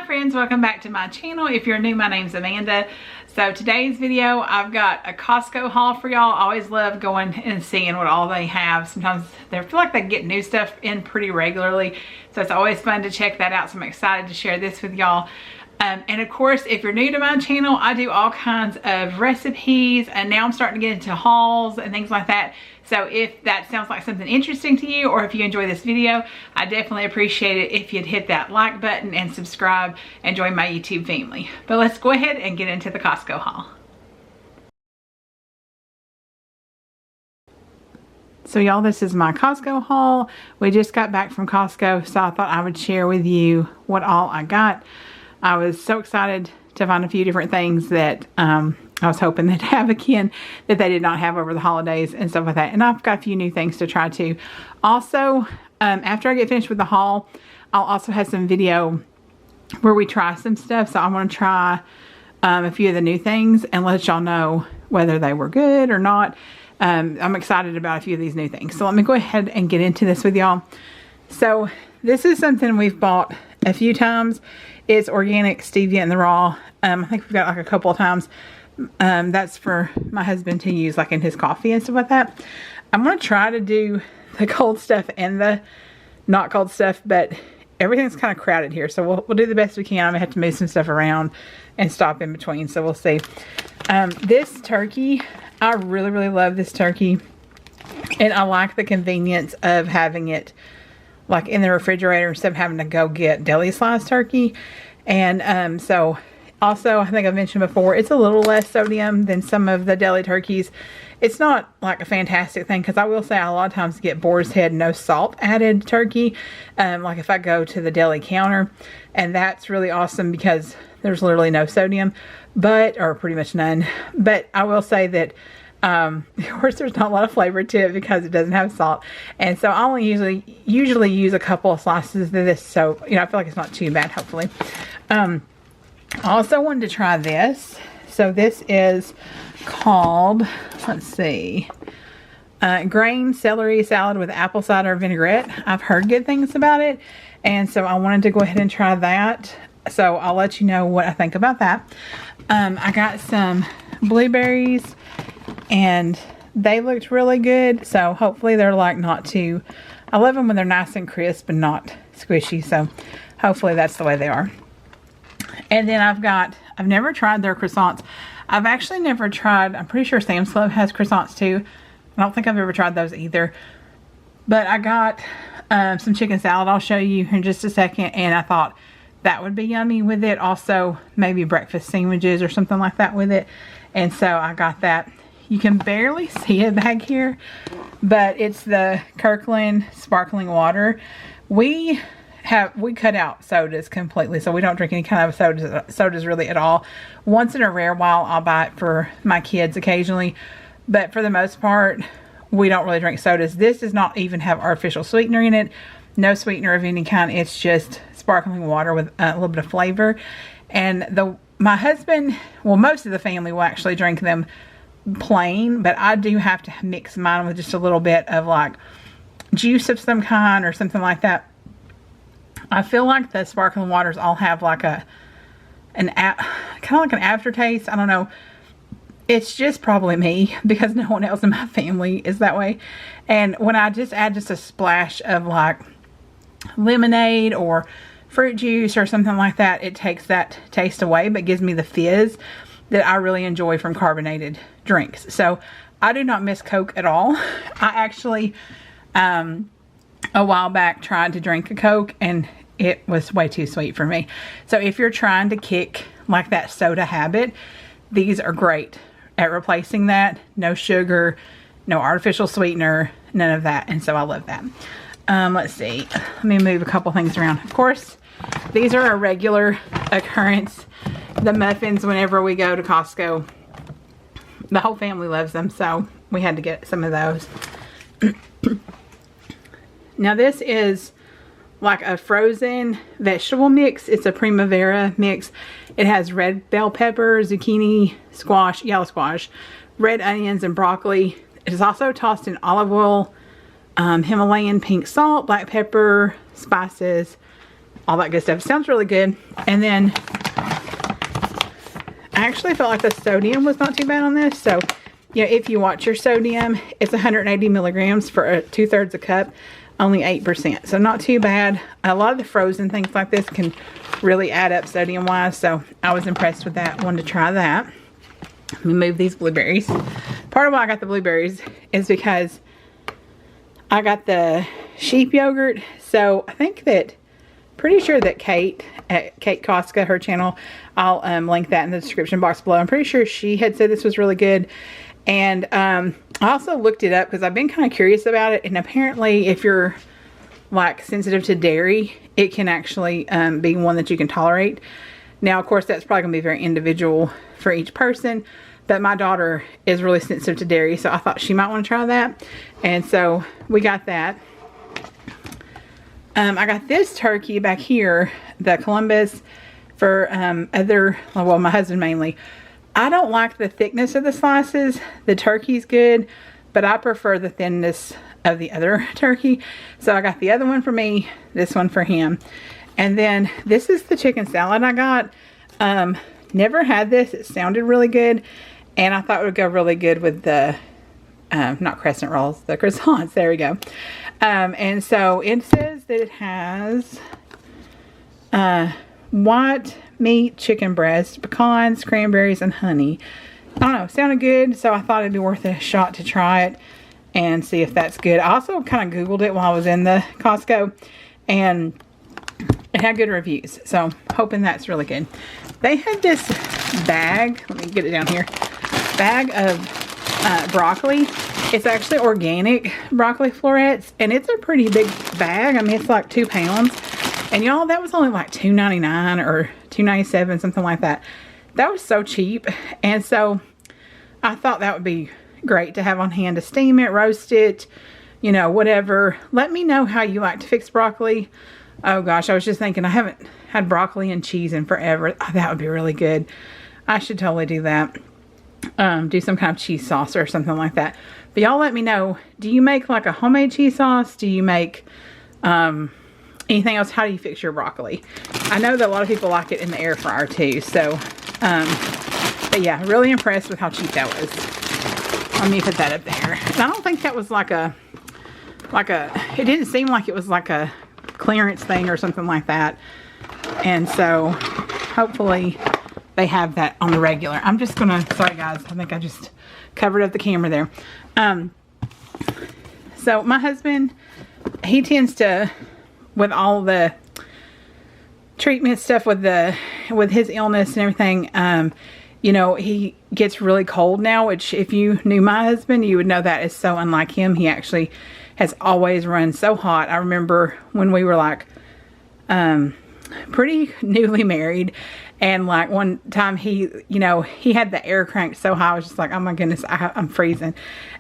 friends, welcome back to my channel. If you're new, my name's Amanda. So today's video, I've got a Costco haul for y'all. I always love going and seeing what all they have. Sometimes they feel like they get new stuff in pretty regularly, so it's always fun to check that out. So I'm excited to share this with y'all. And of course, if you're new to my channel, I do all kinds of recipes, and now I'm starting to get into hauls and things like that. So if that sounds like something interesting to you, or if you enjoy this video, I definitely appreciate it if you'd hit that like button and subscribe and join my YouTube family. But let's go ahead and get into the Costco haul. So y'all, this is my Costco haul. We just got back from Costco, so I thought I would share with you what all I got. I was so excited to find a few different things that I was hoping they'd have again that they did not have over the holidays and stuff like that. And I've got a few new things to try too. Also, after I get finished with the haul, I'll also have some video where we try some stuff. So I want to try a few of the new things and let y'all know whether they were good or not. I'm excited about a few of these new things. So let me go ahead and get into this with y'all. So this is something we've bought a few times. It's organic stevia in the raw. I think we've got like a couple of times. That's for my husband to use like in his coffee and stuff like that. I'm going to try to do the cold stuff and the not cold stuff, but everything's kind of crowded here. So we'll do the best we can. I'm going to have to move some stuff around and stop in between. So we'll see. This turkey, I really love this turkey. And I like the convenience of having it like in the refrigerator instead of having to go get deli sliced turkey. And so also, I think I've mentioned before, it's a little less sodium than some of the deli turkeys. It's not like a fantastic thing, because I will say I a lot of times get boar's head no salt added turkey, like if I go to the deli counter, and that's really awesome because there's literally no sodium, or pretty much none. But I will say that of course there's not a lot of flavor to it because it doesn't have salt, and so I only usually use a couple of slices of this, so you know, I feel like it's not too bad, hopefully. I also wanted to try this. So this is called, let's see, grain celery salad with apple cider vinaigrette. I've heard good things about it, and so I wanted to go ahead and try that. So I'll let you know what I think about that. I got some blueberries, and they looked really good, so hopefully they're like not too, I love them when they're nice and crisp and not squishy, so hopefully that's the way they are. And then I've never tried their croissants. I've actually never tried, I'm pretty sure Sam's Club has croissants too. I don't think I've ever tried those either. But I got some chicken salad I'll show you in just a second, and I thought that would be yummy with it. Also, maybe breakfast sandwiches or something like that with it. And so I got that. You can barely see it back here, but it's the Kirkland sparkling water. We cut out sodas completely, so we don't drink any kind of sodas really at all. Once in a rare while, I'll buy it for my kids occasionally, but for the most part, we don't really drink sodas. This does not even have artificial sweetener in it. No sweetener of any kind. It's just sparkling water with a little bit of flavor. And my husband, well, most of the family will actually drink them plain, but I do have to mix mine with just a little bit of like juice of some kind or something like that. I feel like the sparkling waters all have like kind of like an aftertaste. I don't know. It's just probably me, because no one else in my family is that way. And when I just add just a splash of like lemonade or fruit juice or something like that, it takes that taste away, but gives me the fizz that I really enjoy from carbonated drinks. So I do not miss Coke at all. I actually, a while back, tried to drink a Coke, and it was way too sweet for me. So if you're trying to kick like that soda habit, these are great at replacing that. No sugar, no artificial sweetener, none of that. And so I love that. Let's see. Let me move a couple things around. Of course, these are a regular occurrence. The muffins, whenever we go to Costco, the whole family loves them, so we had to get some of those. Now this is like a frozen vegetable mix. It's a primavera mix. It has red bell pepper, zucchini, squash, yellow squash, red onions, and broccoli. It is also tossed in olive oil, Himalayan pink salt, black pepper, spices, all that good stuff. It sounds really good. And then I actually felt like the sodium was not too bad on this. So, you know, if you watch your sodium, it's 180 milligrams for a 2/3 a cup, only 8%. So not too bad. A lot of the frozen things like this can really add up sodium wise. So I was impressed with that. Wanted to try that. Let me move these blueberries. Part of why I got the blueberries is because I got the sheep yogurt. So I think that, pretty sure that Kate at Kate Costco, her channel, I'll link that in the description box below. I'm pretty sure she had said this was really good. And I also looked it up because I've been kind of curious about it. And apparently if you're like sensitive to dairy, it can actually be one that you can tolerate. Now, of course, that's probably going to be very individual for each person. But my daughter is really sensitive to dairy, so I thought she might want to try that. And so we got that. I got this turkey back here, the Columbus, for well, my husband mainly. I don't like the thickness of the slices. The turkey's good, but I prefer the thinness of the other turkey. So I got the other one for me, this one for him. And then this is the chicken salad I got. Never had this. It sounded really good. And I thought it would go really good with the, not crescent rolls, the croissants. There we go. And so it says that it has white meat, chicken breast, pecans, cranberries, and honey. I don't know. It sounded good. So I thought it'd be worth a shot to try it and see if that's good. I also kind of Googled it while I was in the Costco. And it had good reviews. So hoping that's really good. They had this bag. Let me get it down here. Bag of broccoli. It's actually organic broccoli florets, and it's a pretty big bag. I mean, it's like 2 pounds, and y'all, that was only like $2.99 or $2.97, something like that. That was so cheap. And so I thought that would be great to have on hand to steam it, roast it, you know, whatever. Let me know how you like to fix broccoli. Oh gosh, I was just thinking I haven't had broccoli and cheese in forever. Oh, that would be really good. I should totally do that. Do some kind of cheese sauce or something like that. But y'all let me know, do you make like a homemade cheese sauce? Do you make anything else? How do you fix your broccoli? I know that a lot of people like it in the air fryer too. So, but yeah, really impressed with how cheap that was. Let me put that up there. And I don't think that was like a, it didn't seem like it was like a clearance thing or something like that. And so hopefully they have that on the regular. I'm just gonna, sorry guys, I think I just covered up the camera there. So my husband, he tends to, with all the treatment stuff with his illness and everything, you know, he gets really cold now, which if you knew my husband, you would know that is so unlike him. He actually has always run so hot. I remember when we were like pretty newly married, and like one time he, you know, he had the air cranked so high. I was just like, oh my goodness, I'm freezing.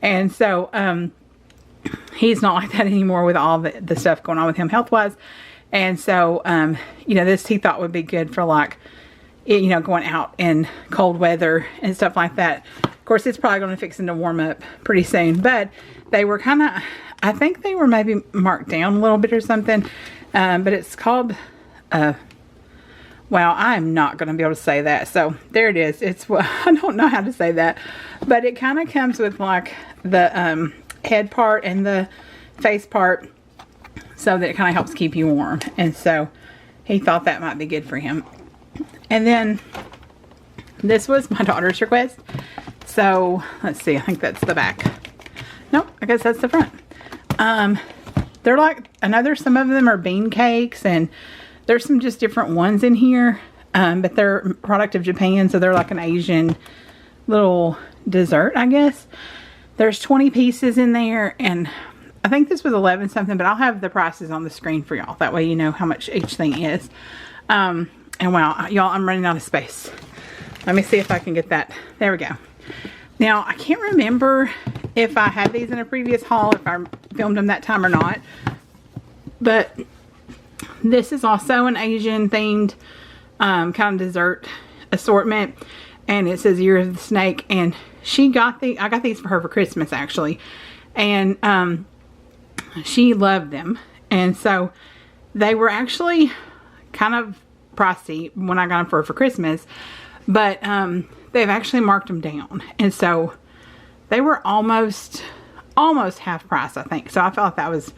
And so he's not like that anymore with all the stuff going on with him health wise. And so you know, this he thought would be good for like, you know, going out in cold weather and stuff like that. Of course, it's probably going to fix him to warm up pretty soon, but they were kind of, I think they were maybe marked down a little bit or something. But it's called, well, I'm not going to be able to say that. So there it is. It's, well, I don't know how to say that, but it kind of comes with like the head part and the face part, so that it kind of helps keep you warm. And so he thought that might be good for him. And then this was my daughter's request. So let's see, I think that's the back. Nope, I guess that's the front. They're like, I know there's some of them are bean cakes, and there's some just different ones in here. But they're a product of Japan, so they're like an Asian little dessert, I guess. There's 20 pieces in there, and I think this was 11 something, but I'll have the prices on the screen for y'all. That way you know how much each thing is. And wow, y'all, I'm running out of space. Let me see if I can get that. There we go. Now, I can't remember if I had these in a previous haul, if I filmed them that time or not. But this is also an Asian themed kind of dessert assortment. And it says Year of the Snake. And she got I got these for her for Christmas, actually. And she loved them. And so they were actually kind of pricey when I got them for Christmas, but they've actually marked them down, and so they were almost half price, I think. So I felt like that was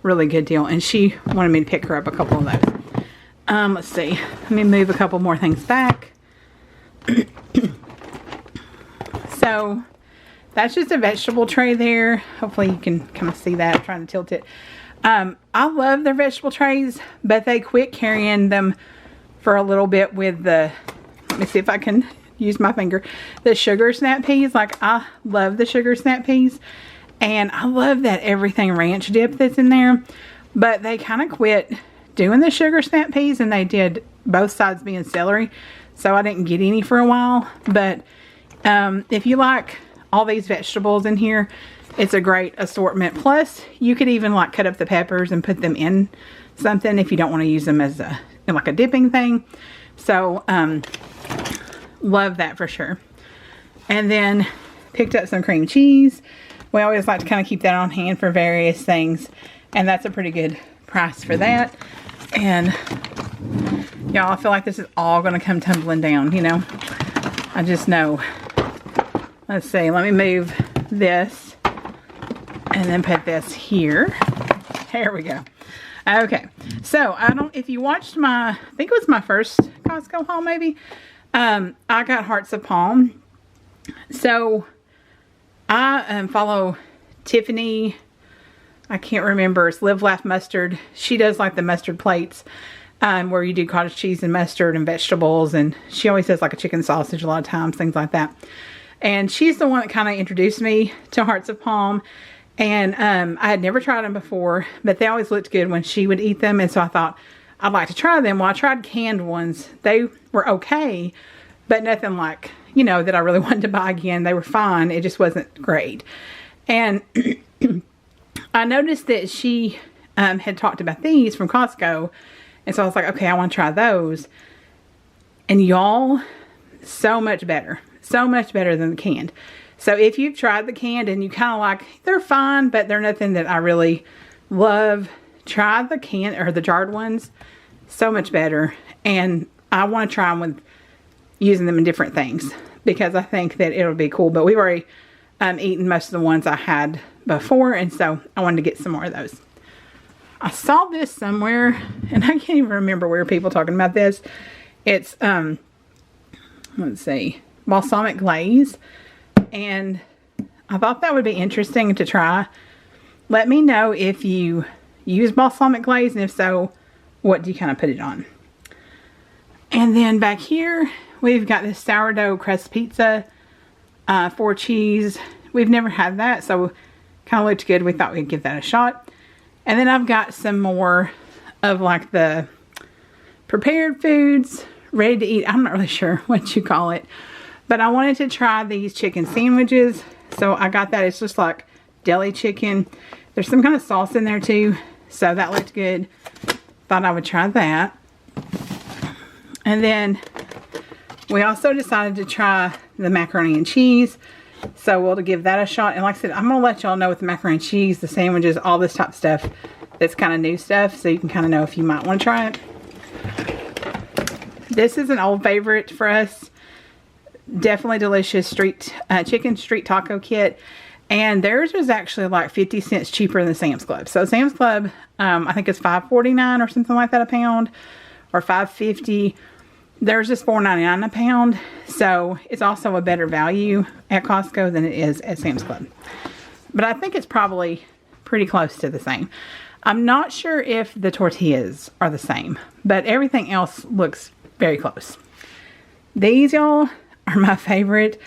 really good deal, and she wanted me to pick her up a couple of those. Let's see, let me move a couple more things back. So that's just a vegetable tray there. Hopefully you can kind of see that. I'm trying to tilt it. I love their vegetable trays, but they quit carrying them for a little bit with the, let me see if I can use my finger, the sugar snap peas. Like, I love the sugar snap peas, and I love that everything ranch dip that's in there, but they kind of quit doing the sugar snap peas, and they did both sides being celery, so I didn't get any for a while. But if you like all these vegetables in here, it's a great assortment. Plus you could even like cut up the peppers and put them in something if you don't want to use them as like a dipping thing. So love that for sure. And then picked up some cream cheese. We always like to kind of keep that on hand for various things, and that's a pretty good price for that. And y'all, I feel like this is all going to come tumbling down, you know. I just know. Let's see, let me move this and then put this here. There we go. Okay, so I don't, if you watched my, I think it was my first Costco haul maybe, I got hearts of palm. So I follow Tiffany, I can't remember, it's Live Laugh Mustard. She does like the mustard plates where you do cottage cheese and mustard and vegetables, and she always does like a chicken sausage a lot of times, things like that. And she's the one that kind of introduced me to hearts of palm. And I had never tried them before, but they always looked good when she would eat them. And so I thought I'd like to try them. Well, I tried canned ones. They were okay, but nothing like, you know, that I really wanted to buy again. They were fine. It just wasn't great. And I noticed that she had talked about these from Costco. And so I was like, okay, I want to try those. And y'all, so much better. So much better than the canned. So if you've tried the canned and you kind of like, they're fine, but they're nothing that I really love, try the canned or the jarred ones. So much better. And I want to try them with using them in different things, because I think that it'll be cool. But we've already eaten most of the ones I had before, and so I wanted to get some more of those. I saw this somewhere, and I can't even remember where people talking about this. It's, let's see, balsamic glaze. And I thought that would be interesting to try. Let me know if you use balsamic glaze, and if so, what do you kind of put it on. And then back here, we've got this sourdough crust pizza, 4 cheese. We've never had that, so kind of looked good. We thought we'd give that a shot. And then I've got some more of like the prepared foods, ready to eat. I'm not really sure what you call it. But I wanted to try these chicken sandwiches. So I got that. It's just like deli chicken. There's some kind of sauce in there too. So that looked good. Thought I would try that. And then we also decided to try the macaroni and cheese. So we'll give that a shot. And like I said, I'm going to let y'all know with the macaroni and cheese, the sandwiches, all this type of stuff. That's kind of new stuff. So you can kind of know if you might want to try it. This is an old favorite for us. Definitely delicious chicken street taco kit, and theirs was actually like 50 cents cheaper than Sam's Club. So Sam's Club, I think it's $5.49 or something like that a pound, or $5.50. Theirs is $4.99 a pound, so it's also a better value at Costco than it is at Sam's Club. But I think it's probably pretty close to the same. I'm not sure if the tortillas are the same, but everything else looks very close. These, y'all, are my favorite.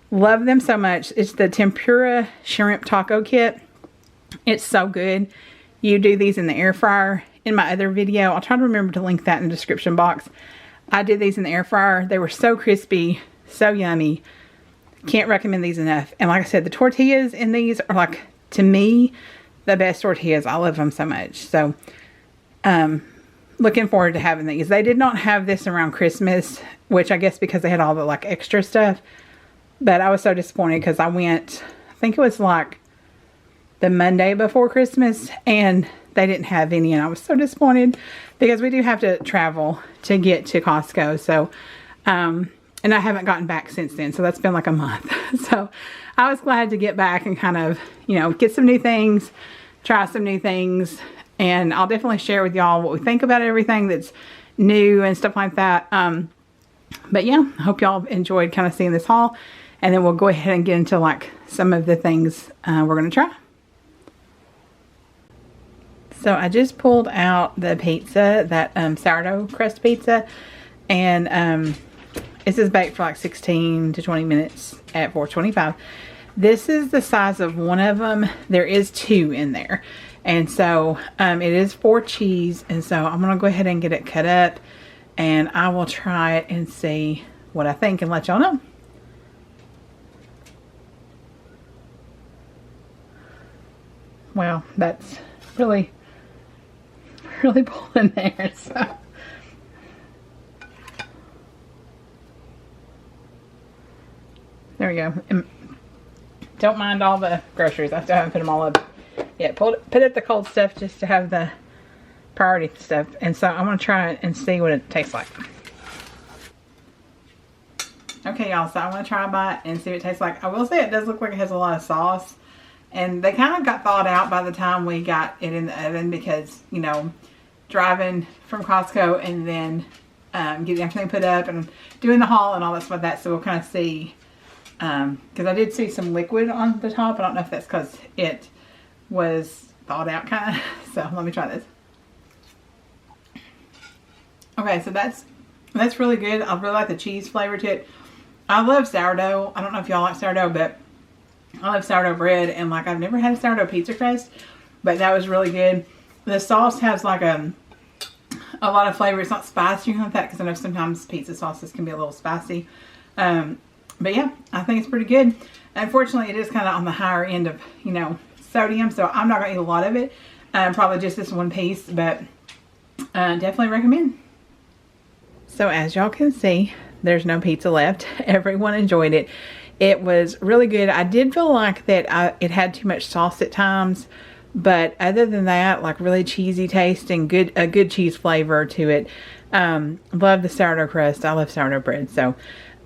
Love them so much. It's the tempura shrimp taco kit. It's so good. You do these in the air fryer. In my other video, I'll try to remember to link that in the description box. I did these in the air fryer. They were so crispy, so yummy. Can't recommend these enough. And like I said, the tortillas in these are like, to me, the best tortillas. I love them so much. So, looking forward to having these. They did not have this around Christmas, which I guess because they had all the like extra stuff. But I was so disappointed because I went, I think it was like the Monday before Christmas, and they didn't have any, and I was so disappointed because we do have to travel to get to Costco. So, and I haven't gotten back since then. So that's been like a month. So I was glad to get back and kind of, you know, get some new things, try some new things. And I'll definitely share with y'all what we think about everything that's new and stuff like that. But yeah, I hope y'all enjoyed kind of seeing this haul. And then we'll go ahead and get into like some of the things we're going to try. So I just pulled out the pizza, that sourdough crust pizza. And this is baked for like 16 to 20 minutes at 425. This is the size of one of them. There is 2 in there. And so it is 4 cheese. And so I'm going to go ahead and get it cut up. And I will try it and see what I think and let y'all know. Well, that's really pulling there. So. There we go. And don't mind all the groceries. I still haven't put them all up. Yeah, put up the cold stuff just to have the priority stuff. And so I'm going to try it and see what it tastes like. Okay, y'all. So I want to try a bite and see what it tastes like. I will say it does look like it has a lot of sauce. And they kind of got thawed out by the time we got it in the oven because, you know, driving from Costco and then getting everything put up and doing the haul and all that stuff like that. So we'll kind of see. Because I did see some liquid on the top. I don't know if that's because it was thawed out kind of. So let me try this. Okay, so that's really good. I really like the cheese flavor to it. I love sourdough. I don't know if y'all like sourdough, but I love sourdough bread. And like I've never had a sourdough pizza crust, but that was really good. The sauce has like a lot of flavor. It's not spicy or anything like that because I know sometimes pizza sauces can be a little spicy. But yeah, I think it's pretty good. Unfortunately, it is kind of on the higher end of, you know, sodium. So I'm not going to eat a lot of it. Probably just this one piece, but definitely recommend. So as y'all can see, there's no pizza left. Everyone enjoyed it. It was really good. I did feel like that it had too much sauce at times. But other than that, like really cheesy taste and a good cheese flavor to it. Love the sourdough crust. I love sourdough bread. So,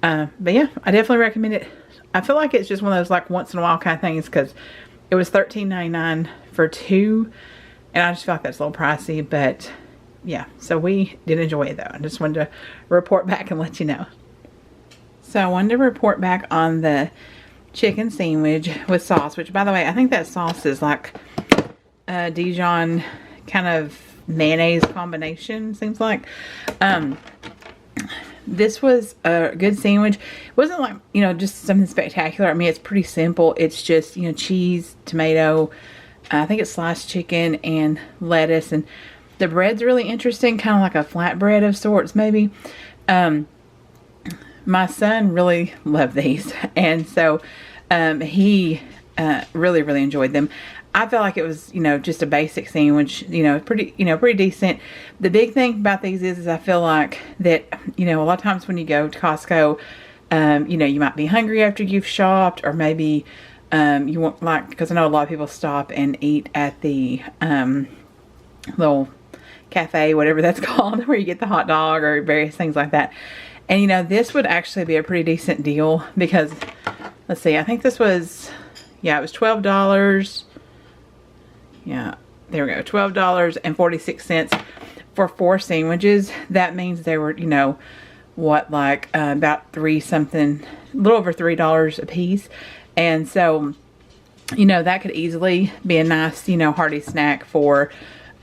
but yeah, I definitely recommend it. I feel like it's just one of those like once in a while kind of things because it was $13.99 for 2. And I just feel like that's a little pricey. But yeah, so we did enjoy it though. I just wanted to report back and let you know. So I wanted to report back on the chicken sandwich with sauce, which by the way, I think that sauce is like a Dijon kind of mayonnaise combination, seems like. This was a good sandwich. It wasn't like, you know, just something spectacular. I mean, it's pretty simple. It's just, you know, cheese, tomato, I think it's sliced chicken and lettuce. And the bread's really interesting, kind of like a flatbread of sorts, maybe. My son really loved these. And so he really enjoyed them. I felt like it was, you know, just a basic sandwich, pretty decent. The big thing about these is I feel like that, you know, a lot of times when you go to Costco, you know, you might be hungry after you've shopped, or maybe you want, like, because I know a lot of people stop and eat at the little cafe, whatever that's called, where you get the hot dog or various things like that. And, you know, this would actually be a pretty decent deal because, let's see, I think this was, yeah, it was $12. Yeah, there we go. $12.46 for 4 sandwiches. That means they were, you know, what, like about a little over $3 a piece. And so, you know, that could easily be a nice, you know, hearty snack for,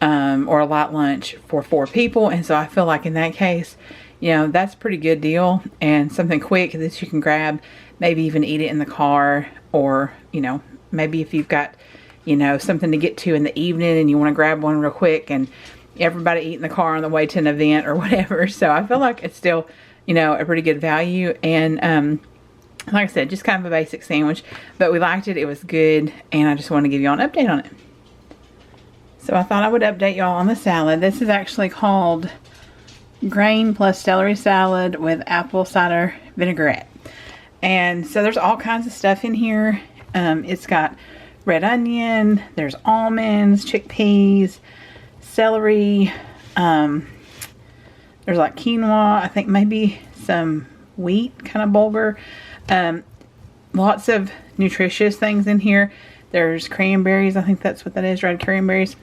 or a light lunch for 4 people. And so I feel like in that case, you know, that's a pretty good deal and something quick that you can grab, maybe even eat it in the car, or, you know, maybe if you've got, you know, something to get to in the evening and you want to grab one real quick and everybody eat in the car on the way to an event or whatever. So I feel like it's still, you know, a pretty good value. And like I said, just kind of a basic sandwich, but we liked it. It was good. And I just want to give y'all an update on it. So I thought I would update y'all on the salad. This is actually called grain plus celery salad with apple cider vinaigrette. And so there's all kinds of stuff in here. It's got red onion, there's almonds, chickpeas, celery. There's like quinoa. I think maybe some wheat kind of bulgur. Lots of nutritious things in here. There's cranberries. I think that's what that is, dried cranberries.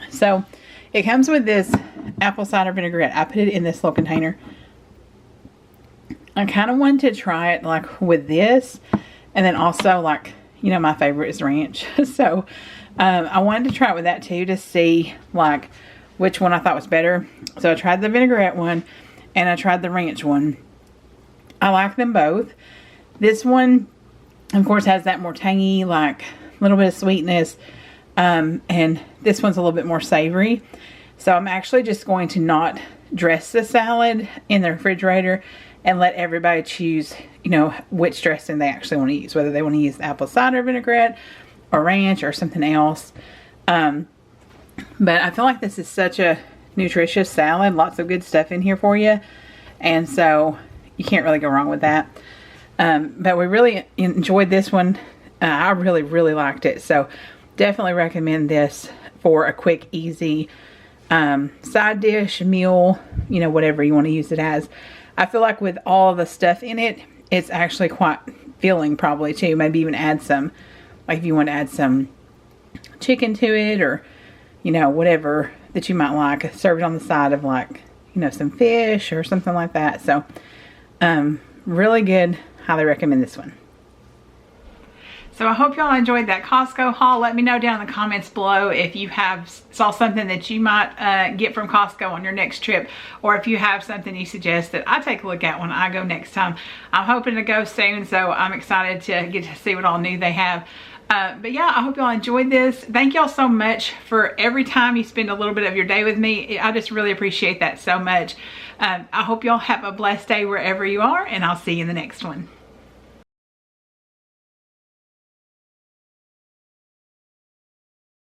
So it comes with this apple cider vinaigrette. I put it in this little container. I kind of wanted to try it like with this, and then also like, you know, my favorite is ranch. So I wanted to try it with that too, to see like which one I thought was better. So I tried the vinaigrette one and I tried the ranch one. I like them both. This one, of course, has that more tangy, like a little bit of sweetness. And this one's a little bit more savory. So I'm actually just going to not dress the salad in the refrigerator and let everybody choose, you know, which dressing they actually want to use. Whether they want to use apple cider vinaigrette or ranch or something else. But I feel like this is such a nutritious salad. Lots of good stuff in here for you. And so you can't really go wrong with that. But we really enjoyed this one. I really, really liked it. So definitely recommend this for a quick, easy side dish, meal, you know, whatever you want to use it as. I feel like with all of the stuff in it, it's actually quite filling probably too. Maybe even add some, like if you want to add some chicken to it, or, you know, whatever that you might like. Serve it on the side of like, you know, some fish or something like that. So really good. Highly recommend this one. So I hope y'all enjoyed that Costco haul. Let me know down in the comments below if you saw something that you might get from Costco on your next trip, or if you have something you suggest that I take a look at when I go next time. I'm hoping to go soon, so I'm excited to get to see what all new they have. But yeah, I hope y'all enjoyed this. Thank y'all so much for every time you spend a little bit of your day with me. I just really appreciate that so much. I hope y'all have a blessed day wherever you are, and I'll see you in the next one.